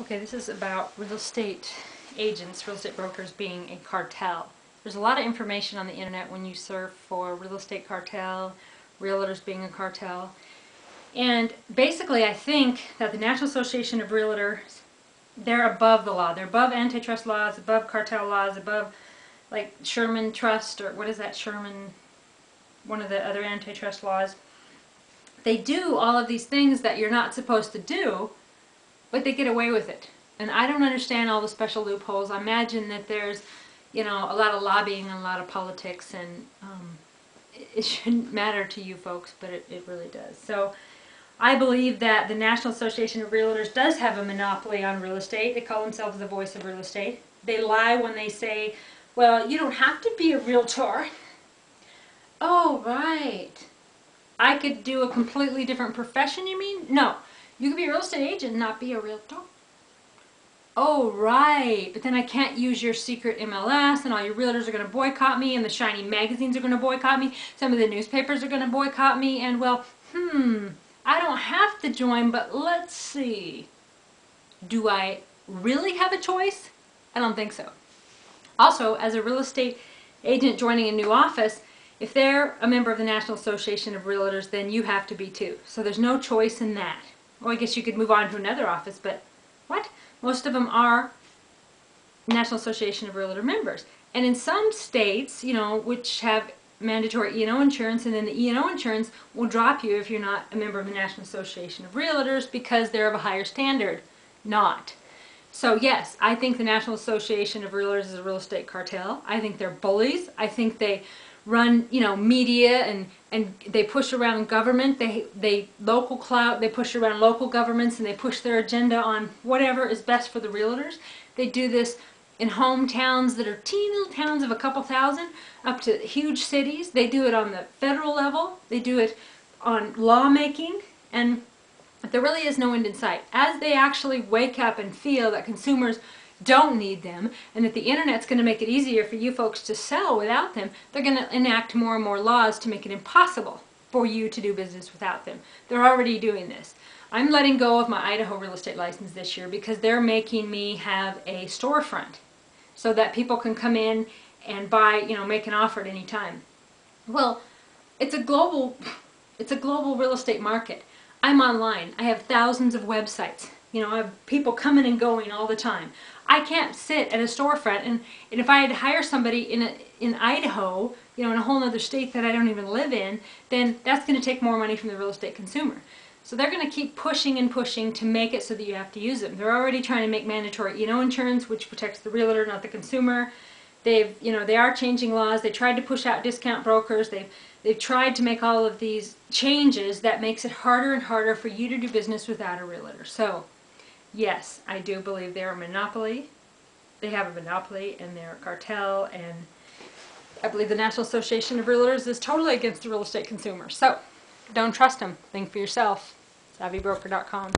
Okay, this is about real estate agents, real estate brokers being a cartel. There's a lot of information on the internet when you surf for real estate cartel, realtors being a cartel. And basically I think that the National Association of Realtors, they're above the law. They're above antitrust laws, above cartel laws, above like Sherman Trust, or what is that, Sherman, one of the other antitrust laws. They do all of these things that you're not supposed to do, but they get away with it. And I don't understand all the special loopholes. I imagine that there's, a lot of lobbying and a lot of politics, and it shouldn't matter to you folks, but it really does. So I believe that the National Association of Realtors does have a monopoly on real estate. They call themselves the voice of real estate. They lie when they say, well, you don't have to be a realtor. Oh, right. I could do a completely different profession, you mean? No. You could be a real estate agent and not be a realtor. Oh, right. But then I can't use your secret MLS, and all your realtors are going to boycott me, and the shiny magazines are going to boycott me. Some of the newspapers are going to boycott me, and well, I don't have to join, but let's see. Do I really have a choice? I don't think so. Also, as a real estate agent joining a new office, if they're a member of the National Association of Realtors, then you have to be too. So there's no choice in that. Well, I guess you could move on to another office, but what? Most of them are National Association of Realtor members. And in some states, which have mandatory E&O insurance, and then the E&O insurance will drop you if you're not a member of the National Association of Realtors because they're of a higher standard. Not. So yes, I think the National Association of Realtors is a real estate cartel. I think they're bullies. I think they run, media, and they push around government. They local clout. They push around local governments, and they push their agenda on whatever is best for the realtors. They do this in hometowns that are teeny little towns of a couple thousand up to huge cities. They do it on the federal level. They do it on lawmaking, and there really is no end in sight. As they actually wake up and feel that consumers don't need them, and that the internet's going to make it easier for you folks to sell without them, they're going to enact more and more laws to make it impossible for you to do business without them. They're already doing this. I'm letting go of my Idaho real estate license this year because they're making me have a storefront so that people can come in and buy, make an offer at any time. Well, it's a global real estate market. I'm online. I have thousands of websites. I have people coming and going all the time. I can't sit at a storefront, and if I had to hire somebody in Idaho, in a whole other state that I don't even live in, then that's going to take more money from the real estate consumer. So they're going to keep pushing and pushing to make it so that you have to use them. They're already trying to make mandatory E&O insurance, which protects the realtor, not the consumer. They are changing laws. They tried to push out discount brokers. They've tried to make all of these changes that makes it harder and harder for you to do business without a realtor. So, yes, I do believe they're a monopoly. They have a monopoly, and they're a cartel, and I believe the National Association of Realtors is totally against the real estate consumer. So, don't trust them. Think for yourself. SavvyBroker.com.